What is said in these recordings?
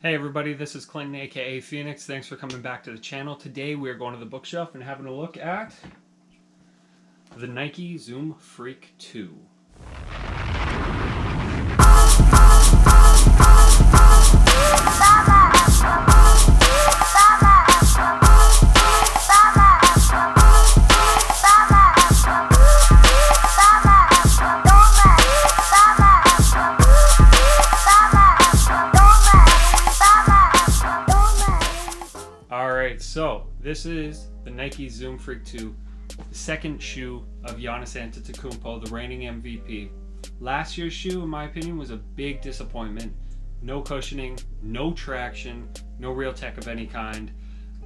Hey everybody, this is Clinton aka Phoenix. Thanks for coming back to the channel. Today we are going to the bookshelf and having a look at the Nike Zoom Freak 2. Alright, so this is the Nike Zoom Freak 2, the second shoe of Giannis Antetokounmpo, the reigning MVP. Last year's shoe, in my opinion, was a big disappointment. No cushioning, no traction, no real tech of any kind,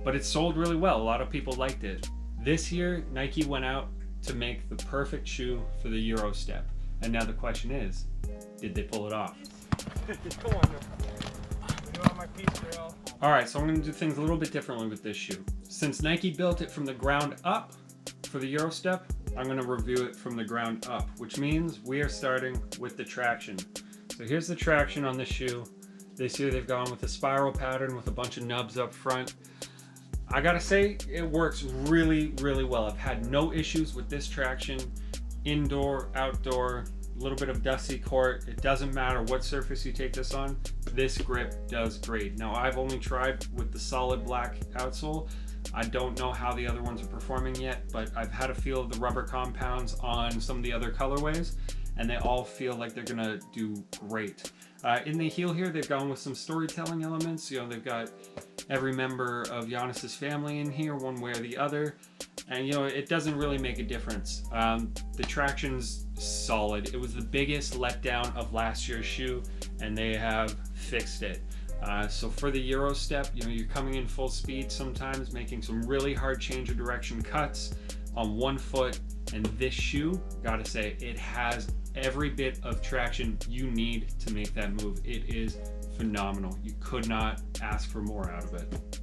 but it sold really well. A lot of people liked it. This year, Nike went out to make the perfect shoe for the Euro step. And now the question is, did they pull it off? Alright, so I'm going to do things a little bit differently with this shoe. Since Nike built it from the ground up for the Euro step, I'm going to review it from the ground up, which means we are starting with the traction. So here's the traction on this shoe. This year they've gone with a spiral pattern with a bunch of nubs up front. I gotta say, it works really, really well. I've had no issues with this traction, indoor, outdoor, a little bit of dusty court. It doesn't matter what surface you take this on, this grip does great. Now I've only tried with the solid black outsole. I don't know how the other ones are performing yet, but I've had a feel of the rubber compounds on some of the other colorways, and they all feel like they're gonna do great. In the heel here, they've gone with some storytelling elements. You know, they've got every member of Giannis's family in here, one way or the other. And you know, it doesn't really make a difference. The traction's solid. It was the biggest letdown of last year's shoe, and they have fixed it. So for the Euro step, you know, you're coming in full speed sometimes, making some really hard change of direction cuts on one foot, and this shoe, gotta say, it has every bit of traction you need to make that move. It is phenomenal. You could not ask for more out of it.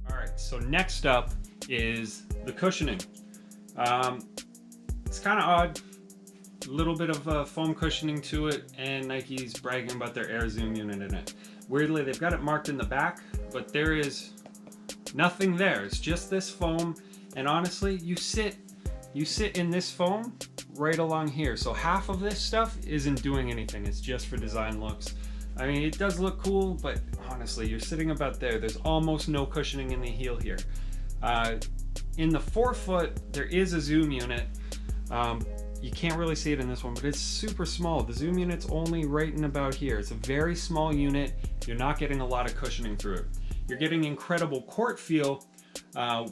Alright, so next up is the cushioning. It's kind of odd. A little bit of foam cushioning to it, and Nike's bragging about their Air Zoom unit in it. Weirdly, they've got it marked in the back, but there is nothing there. It's just this foam, and honestly, you sit in this foam right along here. So half of this stuff isn't doing anything. It's just for design looks. I mean, it does look cool, but honestly, you're sitting about there. There's almost no cushioning in the heel here. In the forefoot, there is a Zoom unit. You can't really see it in this one, but it's super small. The Zoom unit's only right in about here. It's a very small unit. You're not getting a lot of cushioning through it. You're getting incredible court feel,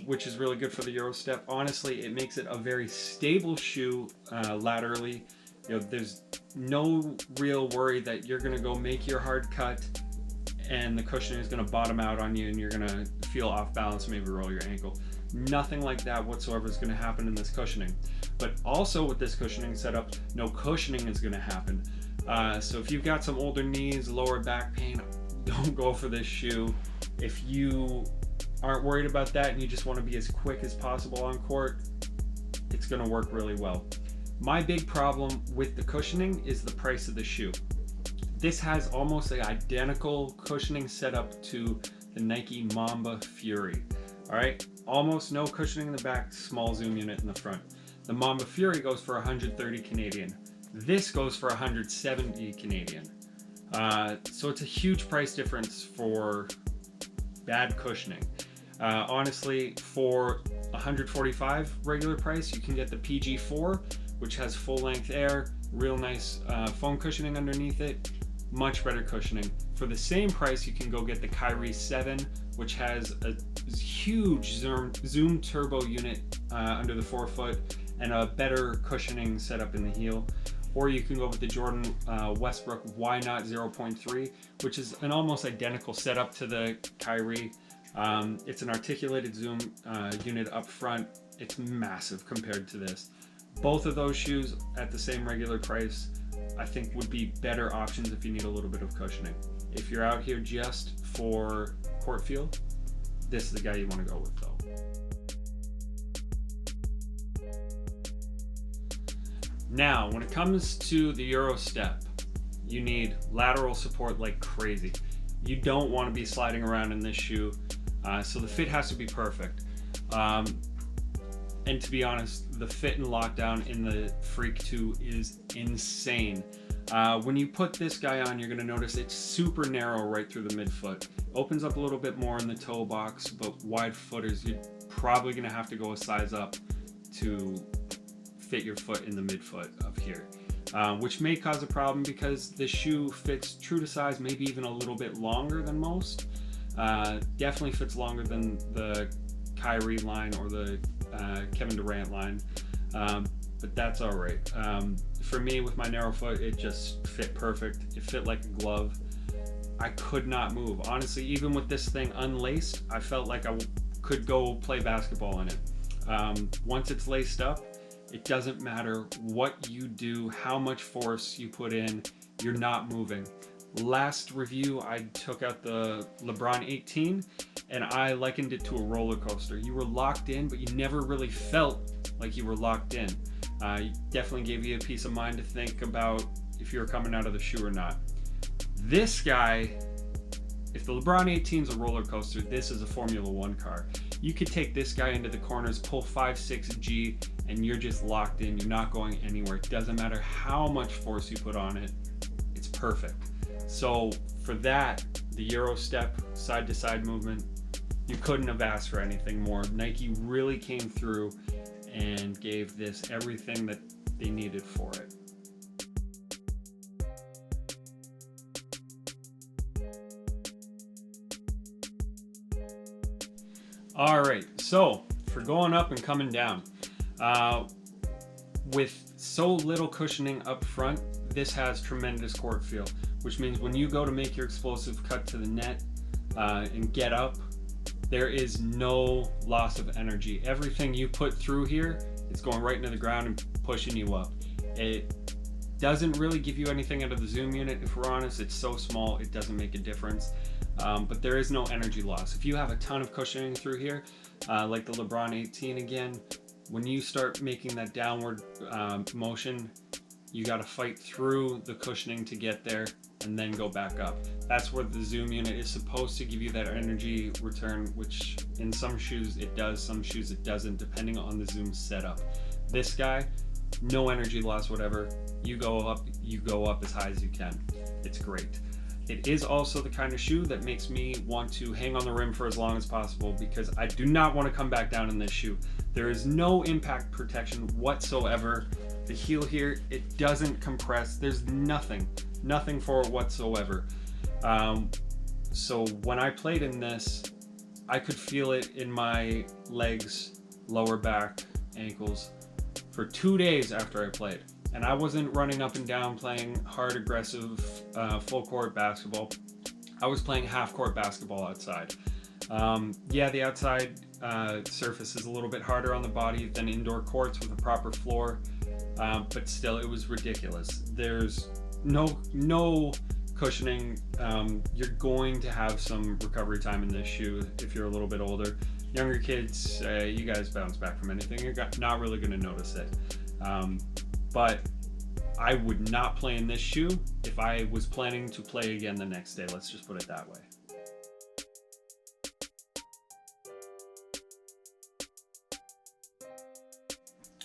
which is really good for the Euro step. Honestly, it makes it a very stable shoe laterally. You know, there's no real worry that you're gonna go make your hard cut and the cushioning is gonna bottom out on you and you're gonna feel off balance, maybe roll your ankle. Nothing like that whatsoever is gonna happen in this cushioning. But also with this cushioning setup, no cushioning is gonna happen. So if you've got some older knees, lower back pain, don't go for this shoe. If you aren't worried about that and you just want to be as quick as possible on court, it's going to work really well. My big problem with the cushioning is the price of the shoe. This has almost an identical cushioning setup to the Nike Mamba Fury. Alright, almost no cushioning in the back, small Zoom unit in the front. The Mamba Fury goes for 130 Canadian. This goes for 170 Canadian. So it's a huge price difference for bad cushioning. Honestly, for 145 regular price, you can get the PG4, which has full length air, real nice foam cushioning underneath it, much better cushioning. For the same price, you can go get the Kyrie 7, which has a huge Zoom turbo unit under the forefoot and a better cushioning setup in the heel. Or you can go with the Jordan Westbrook Why Not 0.3, which is an almost identical setup to the Kyrie. It's an articulated Zoom unit up front. It's massive compared to this. Both of those shoes at the same regular price, I think would be better options if you need a little bit of cushioning. If you're out here just for court feel, this is the guy you want to go with though. Now, when it comes to the Euro step, You need lateral support like crazy. You don't want to be sliding around in this shoe, so the fit has to be perfect. And to be honest, the fit and lockdown in the Freak 2 is insane. When you put this guy on, you're going to notice it's super narrow right through the midfoot. Opens up a little bit more in the toe box, but wide footers, you're probably going to have to go a size up to fit your foot in the midfoot of here. Which may cause a problem because the shoe fits true to size, maybe even a little bit longer than most. Definitely fits longer than the Kyrie line or the Kevin Durant line, but that's all right. For me, with my narrow foot, it just fit perfect. It fit like a glove. I could not move. Honestly, even with this thing unlaced, I felt like I could go play basketball in it. Once it's laced up, it doesn't matter what you do, how much force you put in, you're not moving. Last review, I took out the LeBron 18 and I likened it to a roller coaster. You were locked in, but you never really felt like you were locked in. It definitely gave you a peace of mind to think about if you were coming out of the shoe or not. This guy, if the LeBron 18 is a roller coaster, this is a Formula One car. You could take this guy into the corners, pull 5-6G, and you're just locked in. You're not going anywhere. It doesn't matter how much force you put on it. It's perfect. So for that, the Euro step, side-to-side movement, you couldn't have asked for anything more. Nike really came through and gave this everything that they needed for it. All right, so for going up and coming down, with so little cushioning up front, this has tremendous court feel, which means when you go to make your explosive cut to the net and get up, there is no loss of energy. Everything you put through here, it's going right into the ground and pushing you up. It doesn't really give you anything out of the Zoom unit. If we're honest, it's so small, it doesn't make a difference. But there is no energy loss. If you have a ton of cushioning through here, like the LeBron 18 again, when you start making that downward motion, you got to fight through the cushioning to get there and then go back up. That's where the Zoom unit is supposed to give you that energy return, which in some shoes it does, some shoes it doesn't, depending on the Zoom setup. This guy, no energy loss, whatever. You go up as high as you can. It's great. It is also the kind of shoe that makes me want to hang on the rim for as long as possible because I do not want to come back down in this shoe. There is no impact protection whatsoever. The heel here, it doesn't compress. There's nothing for it whatsoever. So when I played in this, I could feel it in my legs, lower back, ankles for 2 days after I played. And I wasn't running up and down playing hard, aggressive, full court basketball. I was playing half court basketball outside. Yeah, the outside surface is a little bit harder on the body than indoor courts with a proper floor, but still, it was ridiculous. There's no cushioning. You're going to have some recovery time in this shoe if you're a little bit older. Younger kids, you guys bounce back from anything. You're not really going to notice it. But I would not play in this shoe if I was planning to play again the next day. Let's just put it that way.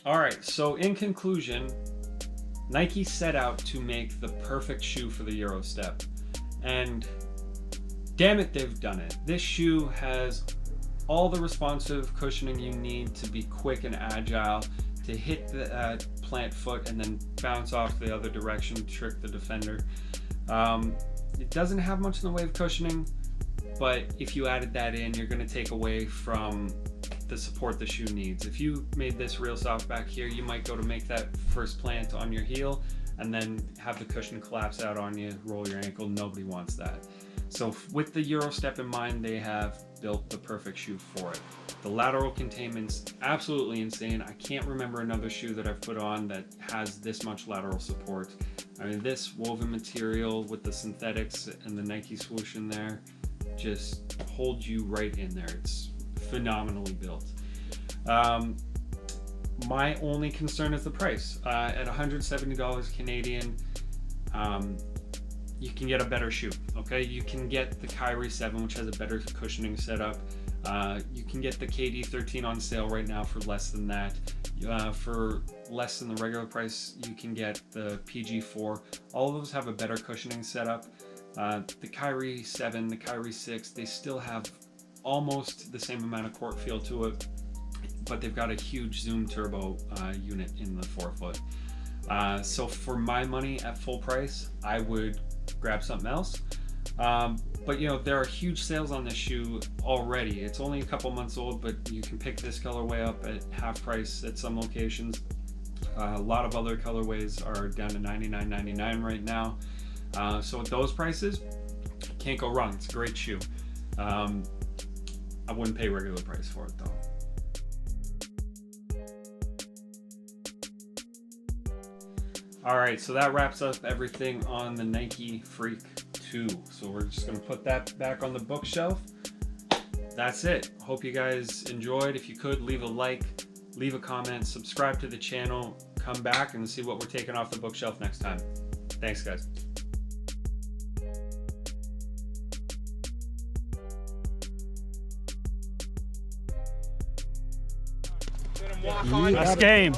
All right, so in conclusion, Nike set out to make the perfect shoe for the Euro step. And damn it, they've done it. This shoe has all the responsive cushioning you need to be quick and agile, to hit the plant foot and then bounce off the other direction, trick the defender. It doesn't have much in the way of cushioning, but if you added that in, you're going to take away from the support the shoe needs. If you made this real soft back here, you might go to make that first plant on your heel and then have the cushion collapse out on you, roll your ankle. Nobody wants that. So with the Euro step in mind, they have built the perfect shoe for it. The lateral containment's absolutely insane. I can't remember another shoe that I've put on that has this much lateral support. I mean, this woven material with the synthetics and the Nike swoosh in there just holds you right in there. It's phenomenally built. My only concern is the price. At $170 Canadian, you can get a better shoe. Okay, you can get the Kyrie 7, which has a better cushioning setup. You can get the KD 13 on sale right now for less than that. For less than the regular price, you can get the PG 4. All of those have a better cushioning setup. The Kyrie 7, the Kyrie 6, they still have almost the same amount of court feel to it, but they've got a huge Zoom Turbo unit in the forefoot. So for my money at full price, I would grab something else. But you know, there are huge sales on this shoe already. It's only a couple months old, but you can pick this colorway up at half price at some locations. A lot of other colorways are down to $99.99 right now. So at those prices, can't go wrong. It's a great shoe. I wouldn't pay regular price for it though. All right, so that wraps up everything on the Nike Freak 2. So we're just gonna put that back on the bookshelf. That's it. Hope you guys enjoyed. If you could, leave a like, leave a comment, subscribe to the channel, come back and see what we're taking off the bookshelf next time. Thanks, guys. That's game.